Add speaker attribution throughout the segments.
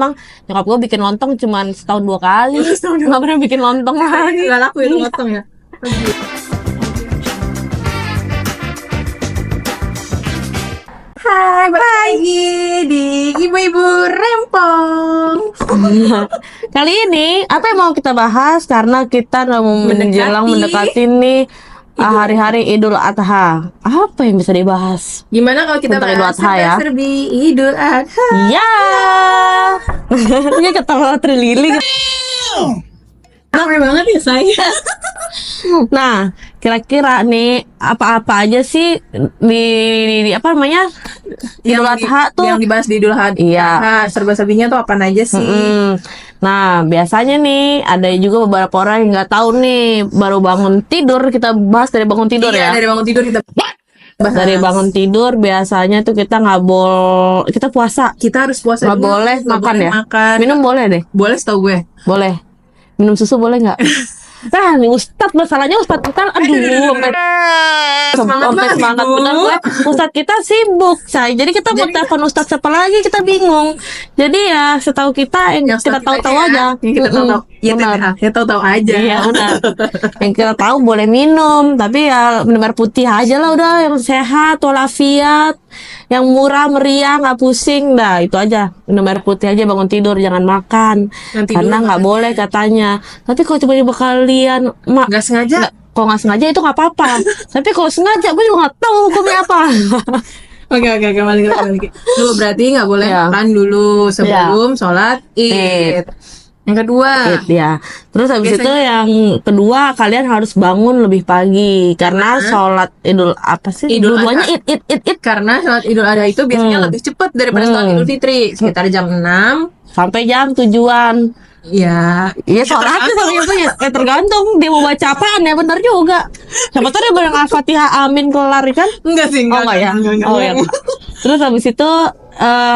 Speaker 1: emang nyokap gue bikin lontong cuman setahun 2 kali. Nggak pernah bikin lontong lagi.
Speaker 2: Nggak laku itu lontong ya. Hai, balik lagi di Ibu-Ibu Rempong.
Speaker 1: Kali ini apa yang mau kita bahas, karena kita mau menjelang mendekati nih hari-hari Idul Adha. Apa yang bisa dibahas?
Speaker 2: Gimana kalau kita
Speaker 1: Tentang Idul
Speaker 2: bahas
Speaker 1: Adha ya?
Speaker 2: serba-serbi Idul Adha?
Speaker 1: Ya. Ini ketawa terliling.
Speaker 2: Ramai banget ya saya.
Speaker 1: Nah, kira-kira nih apa-apa aja sih di apa namanya Idul Adha tuh?
Speaker 2: Yang dibahas di Idul Adha.
Speaker 1: Iya.
Speaker 2: Serba-serbinya tuh apa aja sih?
Speaker 1: Nah, biasanya nih ada juga beberapa orang yang nggak tahu nih, baru bangun tidur. Kita bahas dari bangun tidur ya.
Speaker 2: Dari bangun tidur kita bahas.
Speaker 1: Dari bangun tidur biasanya tuh kita kita puasa.
Speaker 2: Kita harus puasa.
Speaker 1: Nggak boleh makan ya? Minum boleh deh.
Speaker 2: Boleh, setahu gue.
Speaker 1: Boleh. Minum susu boleh nggak? Nah, nih Ustadz, masalahnya Ustadz kita, sampai semangat bener gue. Ustadz kita sibuk, say. Jadi kita mau telepon Ustadz siapa lagi, kita bingung. Jadi ya setahu kita yang kita tahu-tahu aja.
Speaker 2: Yang kita tahu-tahu. Ya
Speaker 1: benar.
Speaker 2: Ya tahu-tahu aja.
Speaker 1: Iya benar. Yang kita tahu boleh minum, tapi ya minum air putih aja lah udah, yang sehat, walafiat, yang murah meriah, nggak pusing. Dah itu aja, minum air putih aja, bangun tidur, jangan makan. Karena nggak boleh katanya. Tapi kalau coba kalian
Speaker 2: nggak sengaja,
Speaker 1: kalau nggak sengaja itu nggak apa-apa. Tapi kalau sengaja gue juga nggak tahu hukumnya apa.
Speaker 2: Oke, balik lagi. Lu berarti nggak boleh makan dulu sebelum sholat Id. Yang kedua,
Speaker 1: ya. Terus habis itu yang kedua, kalian harus bangun lebih pagi karena sholat Idul apa sih? Dua-duanya Id.
Speaker 2: Karena sholat Idul Adha itu biasanya lebih cepat daripada sholat Idul Fitri, sekitar jam 6
Speaker 1: sampai jam tujuan.
Speaker 2: Iya,
Speaker 1: sholatnya sama itu ya. Tergantung dia mau baca apaan ya, benar juga. Siapa tahu dia bareng Al-Fatihah amin kelar kan?
Speaker 2: Enggak sih,
Speaker 1: enggak ya. Oh ya. Terus habis itu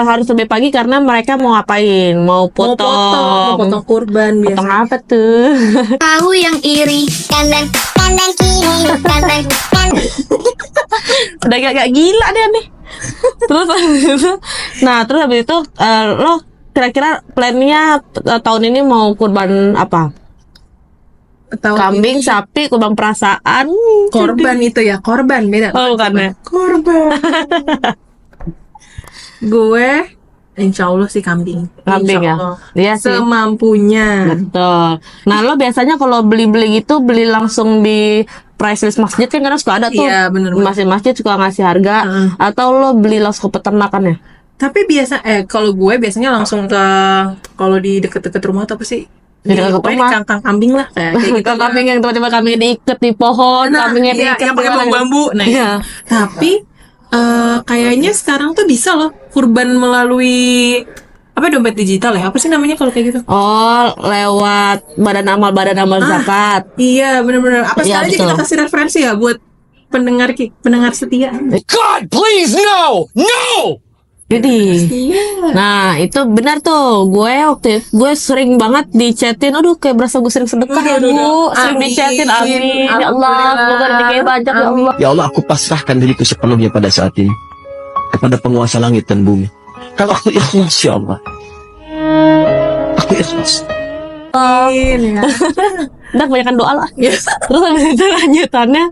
Speaker 1: harus lebih pagi karena mereka mau ngapain? Mau potong
Speaker 2: kurban biasa.
Speaker 1: Potong apa tuh?
Speaker 3: Tahu yang iri, kanan kiri, kanan.
Speaker 1: Udah agak gila deh nih. Terus habis itu lo kira-kira plannya tahun ini mau kurban apa? Kambing, sapi, kurban perasaan,
Speaker 2: korban itu ya, korban beda.
Speaker 1: Oh bukan ya?
Speaker 2: Korban. Gue insya Allah sih kambing
Speaker 1: ya? Iya sih.
Speaker 2: Semampunya.
Speaker 1: Betul. Nah lo biasanya kalau beli gitu beli langsung di price list masjid kan, karena suka ada tuh.
Speaker 2: Iya, bener.
Speaker 1: Masjid suka ngasih harga. Atau lo beli langsung ke peternakan ya?
Speaker 2: Tapi kalau gue biasanya langsung ke, kalau di deket-deket rumah atau apa sih?
Speaker 1: Di dekat rumah.
Speaker 2: Cangkang kambing lah. Kayak gitu.
Speaker 1: Kambing yang tiba-tiba kambingnya diikat di pohon, kambingnya diikat
Speaker 2: yang pakai bambu. Nah, iya. Tapi kayaknya sekarang tuh bisa loh kurban melalui dompet digital ya? Apa sih namanya kalau kayak gitu?
Speaker 1: Oh, lewat badan amal zakat.
Speaker 2: Iya, benar-benar. Apa sekali aja kita kasih referensi ya buat pendengar setia.
Speaker 4: God, please no.
Speaker 1: Jadi, nah itu benar tuh. Gue sering banget dichatin. Aduh, kayak berasa gue sering sedekah ya Bu. Sering dichatin. Amin. Ya Allah, semoga rezeki banyak ya Allah.
Speaker 4: Ya Allah, aku pasrahkan diriku sepenuhnya pada saat ini kepada penguasa langit dan bumi. Kalau aku ikhlas, ya Allah, aku ikhlas.
Speaker 1: Udah kebanyakan doa lah. Terus habis itu lanjutannya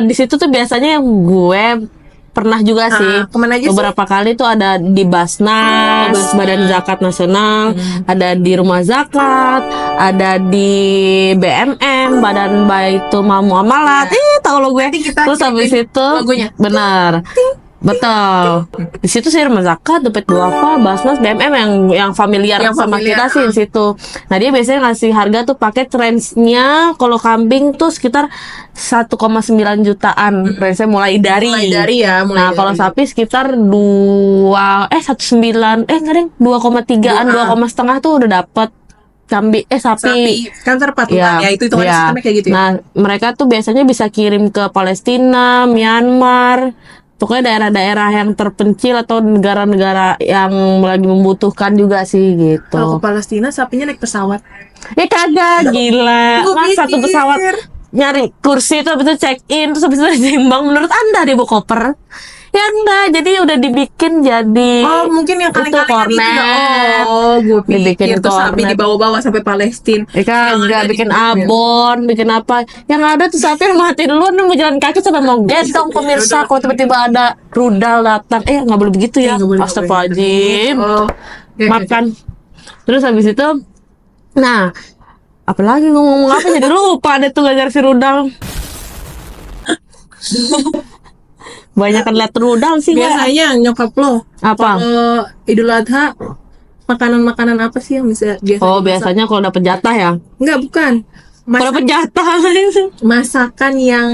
Speaker 1: di situ tuh biasanya yang gue pernah juga sih beberapa kali tuh ada di Basnas, Badan Zakat Nasional, ada di Rumah Zakat, ada di BMM, Badan Baitul Mal Muamalat. Tahu lo gue. Terus habis itu benar. Betul. Di situ sih Rumah Zakat, Dompet Duafa, Basnas, BMM yang familiar sama kita sih di situ. Nah, dia biasanya ngasih harga tuh paket range-nya kalau kambing tuh sekitar 1,9 jutaan. Range-nya mulai dari
Speaker 2: ya.
Speaker 1: Nah, kalau sapi sekitar 2,3-an, 2,5 tuh udah dapat sapi
Speaker 2: kan terpatungan ya itu sistemnya kayak gitu ya.
Speaker 1: Nah, mereka tuh biasanya bisa kirim ke Palestina, Myanmar, pokoknya daerah-daerah yang terpencil atau negara-negara yang lagi membutuhkan juga sih gitu.
Speaker 2: Kalau ke Palestina sapinya naik pesawat.
Speaker 1: Ya kagak, gila. Mas satu pesawat nyari kursi itu habis itu check in terus habis itu timbang. Menurut Anda dia bawa koper? Ya enggak, jadi udah dibikin jadi
Speaker 2: Oh, mungkin yang
Speaker 1: itu
Speaker 2: kaleng-kalengan itu.
Speaker 1: kornet.
Speaker 2: Oh, gue
Speaker 1: Dibikin
Speaker 2: pikir tuh sapi
Speaker 1: kornet.
Speaker 2: dibawa-bawa sampai Palestina.
Speaker 1: Ikan
Speaker 2: Yang
Speaker 1: nggak
Speaker 2: ada
Speaker 1: bikin
Speaker 2: di Filipina.
Speaker 1: abon, bikin apa? Yang ada tuh sapi yang mati duluan nih, mau jalan kaki sampai mau gendong pemirsa. Kalau tiba-tiba ada rudal datang, nggak boleh begitu ya.
Speaker 2: Nggak boleh,
Speaker 1: Astagfirullahaladzim.
Speaker 2: Oh, ya,
Speaker 1: Makan. Terus habis itu, nah, apalagi ngomong apa jadi lupa deh tuh ngajar si rudal. Banyak kan lihat rudal sih nggak?
Speaker 2: biasanya nyokap lo
Speaker 1: Apa?
Speaker 2: kalau Idul Adha makanan-makanan apa sih yang bisa biasa
Speaker 1: Oh,
Speaker 2: dimasak?
Speaker 1: biasanya kalau dapet jatah ya.
Speaker 2: Enggak, bukan.
Speaker 1: Kalau dapet jatah
Speaker 2: Masakan yang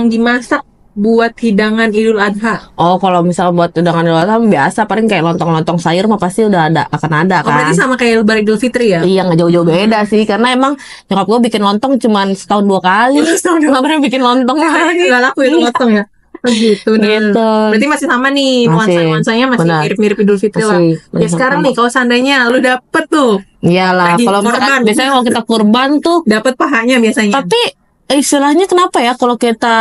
Speaker 2: dimasak buat hidangan Idul Adha.
Speaker 1: Oh, kalau misal buat undangan Idul Adha biasa paling kayak lontong-lontong sayur mah pasti udah akan ada
Speaker 2: Oh, berarti
Speaker 1: kan.
Speaker 2: sama kayak Lebaran Idul Fitri ya?
Speaker 1: Iya, nggak jauh-jauh beda sih, karena emang nyokap gue bikin lontong cuman setahun 2 kali. Nggak pernah bikin lontong lagi.
Speaker 2: Nggak laku itu lontong ya? Oh, gitu.
Speaker 1: Gitu.
Speaker 2: Berarti masih sama nih,
Speaker 1: Masih.
Speaker 2: nuansanya masih
Speaker 1: Benar.
Speaker 2: mirip-mirip Idul Fitri lah.
Speaker 1: Masih.
Speaker 2: Ya sekarang nih, kalau seandainya lu dapet tuh,
Speaker 1: Iyalah,
Speaker 2: Daging
Speaker 1: kalau misalkan
Speaker 2: korban.
Speaker 1: biasanya kalau kita kurban tuh,
Speaker 2: dapet pahanya biasanya.
Speaker 1: tapi istilahnya kenapa ya kalau kita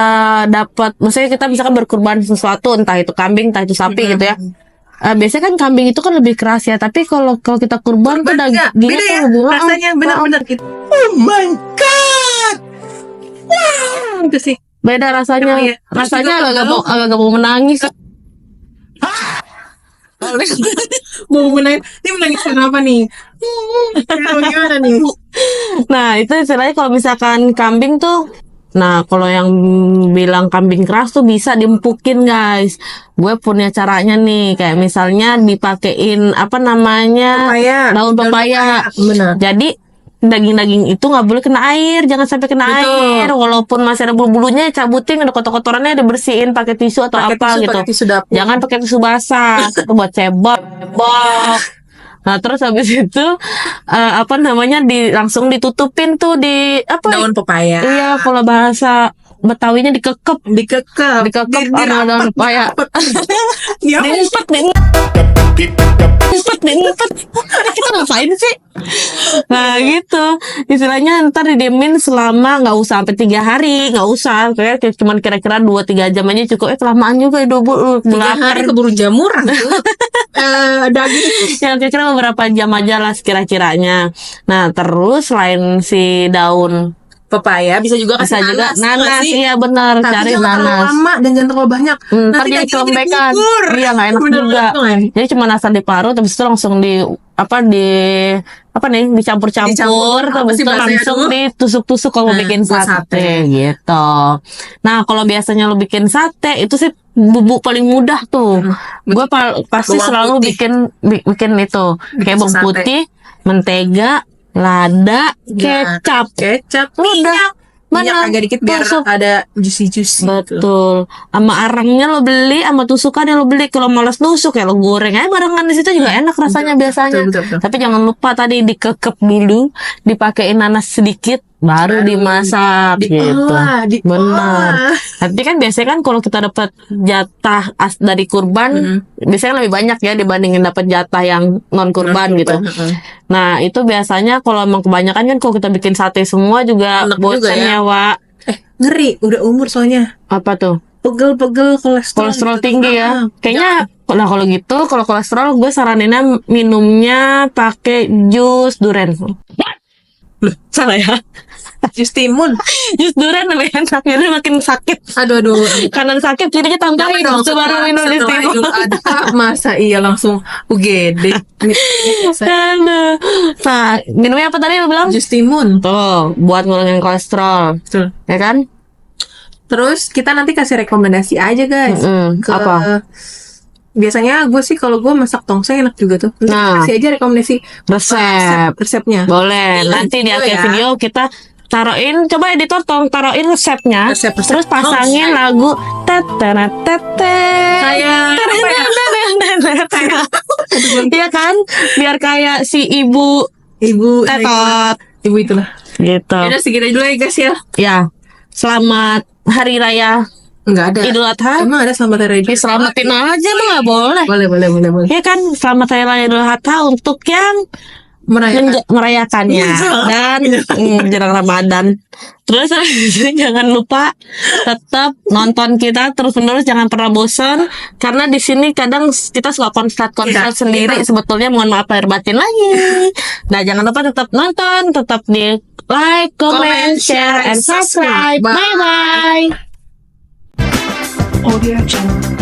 Speaker 1: dapat, maksudnya kita misalkan berkurban sesuatu, entah itu kambing, entah itu sapi gitu ya. Biasanya kan kambing itu kan lebih keras ya, tapi kalau kita kurban tuh
Speaker 2: Enggak,
Speaker 1: dagingnya
Speaker 2: beda ya,
Speaker 1: tuh lebih
Speaker 2: rasanya benar-benar gitu. Oh my god, wow, itu sih.
Speaker 1: beda rasanya.
Speaker 2: Emang ya? Terus
Speaker 1: Rasanya
Speaker 2: juga
Speaker 1: agak mau menangis.
Speaker 2: Mau menangis, ini menangis kenapa nih? Gimana nih?
Speaker 1: Nah, itu istilahnya kalau misalkan kambing tuh, nah kalau yang bilang kambing keras tuh bisa diempukin guys. Gue punya caranya nih, kayak misalnya dipakein apa namanya,
Speaker 2: Pepaya.
Speaker 1: daun pepaya.
Speaker 2: Benar.
Speaker 1: Jadi daging-daging itu nggak boleh kena air, jangan sampai kena
Speaker 2: Betul.
Speaker 1: air. Walaupun masih ada bulu-bulunya, cabutin, ada kotor-kotorannya dibersihin pakai tisu atau
Speaker 2: Pakai
Speaker 1: apa
Speaker 2: tisu,
Speaker 1: gitu.
Speaker 2: pakai tisu dapur.
Speaker 1: Jangan pakai tisu basah, itu buat cebok. Nah, terus habis itu apa namanya langsung ditutupin tuh di apa?
Speaker 2: Daun pepaya.
Speaker 1: Iya, kalau bahasa Betawinya dikekep
Speaker 2: Dikekep.
Speaker 1: sama daun pepaya.
Speaker 2: Ya,
Speaker 1: Diempet. Kita ngapain sih? Nah gitu, istilahnya ntar didiemin selama nggak usah sampai 3 hari, nggak usah, kayak cuman kira-kira 2-3 jam aja cukup. Kelamaan juga ya
Speaker 2: 3 hari keburu jamuran tuh. Daging.
Speaker 1: yang kira-kira beberapa jam aja lah sekira-kiranya. Nah terus selain si daun
Speaker 2: Pepaya bisa juga
Speaker 1: bisa
Speaker 2: kasih
Speaker 1: juga
Speaker 2: nanas
Speaker 1: nanas,
Speaker 2: sih.
Speaker 1: iya benar,
Speaker 2: Tapi
Speaker 1: cari
Speaker 2: jangan terlalu
Speaker 1: nanas.
Speaker 2: lama dan jangan terlalu banyak.
Speaker 1: Ntar
Speaker 2: Nanti
Speaker 1: jadi
Speaker 2: dagingnya
Speaker 1: kelembekan.
Speaker 2: bubur.
Speaker 1: Iya, nggak enak
Speaker 2: Bener
Speaker 1: juga.
Speaker 2: banget.
Speaker 1: Jadi cuma asal diparut, habis itu langsung dicampur-campur,
Speaker 2: Dicampur, apa
Speaker 1: habis
Speaker 2: sih
Speaker 1: itu
Speaker 2: bahasanya
Speaker 1: langsung
Speaker 2: dulu?
Speaker 1: ditusuk-tusuk kalau
Speaker 2: Nah,
Speaker 1: bikin
Speaker 2: buat
Speaker 1: sate,
Speaker 2: sate.
Speaker 1: gitu. Nah, kalau biasanya lo bikin sate itu sih bumbu paling mudah tuh. Gue pasti
Speaker 2: Bawang
Speaker 1: selalu
Speaker 2: putih.
Speaker 1: bikin itu kayak bawang
Speaker 2: sate.
Speaker 1: putih, mentega, lada,
Speaker 2: Ya,
Speaker 1: kecap.
Speaker 2: Kecap.
Speaker 1: Udah.
Speaker 2: Minyak
Speaker 1: Benar.
Speaker 2: agak dikit biar
Speaker 1: Tusuk.
Speaker 2: ada juicy-juicy.
Speaker 1: Betul. Sama arangnya lo beli, sama tusukannya lo beli. Kalau malas nusuk ya lo goreng aja barengan di situ juga enak rasanya biasanya.
Speaker 2: betul.
Speaker 1: Tapi jangan lupa tadi dikekep dulu, dipakein nanas sedikit, baru dimasak gitu.
Speaker 2: Diolah.
Speaker 1: Benar. Tapi kan biasanya kan kalau kita dapat jatah dari kurban, biasanya lebih banyak ya dibandingin dapat jatah yang non kurban gitu. Nah itu biasanya kalau emang kebanyakan kan kalau kita bikin sate semua juga
Speaker 2: Enak juga
Speaker 1: bosan
Speaker 2: ya.
Speaker 1: ya, Wak.
Speaker 2: Ngeri, udah umur soalnya.
Speaker 1: Apa tuh?
Speaker 2: Pegel-pegel
Speaker 1: Kolesterol
Speaker 2: gitu.
Speaker 1: tinggi ya. Kayaknya nah kalau gitu, kalau kolesterol gue saraninnya minumnya pakai jus duren. Loh, salah ya?
Speaker 2: Jus timun.
Speaker 1: Jus duren lebih enak, jadi makin sakit.
Speaker 2: Aduh.
Speaker 1: Kanan sakit, kirinya tambahin. Baru minum jus
Speaker 2: setelah
Speaker 1: timun.
Speaker 2: Idul Adha, masa iya langsung UGD.
Speaker 1: Aduh. Nah, minumnya apa tadi lo bilang?
Speaker 2: Jus timun.
Speaker 1: Tuh, buat ngurangin kolesterol.
Speaker 2: Betul.
Speaker 1: Ya kan?
Speaker 2: Terus kita nanti kasih rekomendasi aja guys.
Speaker 1: Apa?
Speaker 2: Biasanya gue sih kalau gue masak tongseng enak juga tuh. Nanti
Speaker 1: Nah.
Speaker 2: kasih aja rekomendasi resepnya.
Speaker 1: Boleh. Nanti di
Speaker 2: Video
Speaker 1: akhir
Speaker 2: ya.
Speaker 1: video kita taruin, coba editor taruin resepnya,
Speaker 2: Resep.
Speaker 1: terus pasangin lagu tete
Speaker 2: Kayak apa ya?
Speaker 1: Iya kan, biar kayak si ibu
Speaker 2: Ibu
Speaker 1: tetot
Speaker 2: Ibu itulah.
Speaker 1: gitu.
Speaker 2: Udah segitu dulu ya guys ya.
Speaker 1: Ya, selamat hari raya
Speaker 2: Enggak ada.
Speaker 1: Idul Adha.
Speaker 2: Emang ada selamat hari Idul
Speaker 1: Ya, selamatin aja, emang nggak boleh.
Speaker 2: Boleh.
Speaker 1: Ya kan, selamat hari raya Idul Adha untuk yang merayakannya dan menjelang Ramadan. Terus habis itu jangan lupa tetap nonton kita terus-menerus, jangan pernah bosan karena di sini kadang kita suka konstat sendiri sebetulnya, mohon maaf lahir batin lagi. Nah, jangan lupa tetap nonton, tetap di like, comment, share, and subscribe. Bye bye.
Speaker 2: Audio Jungle.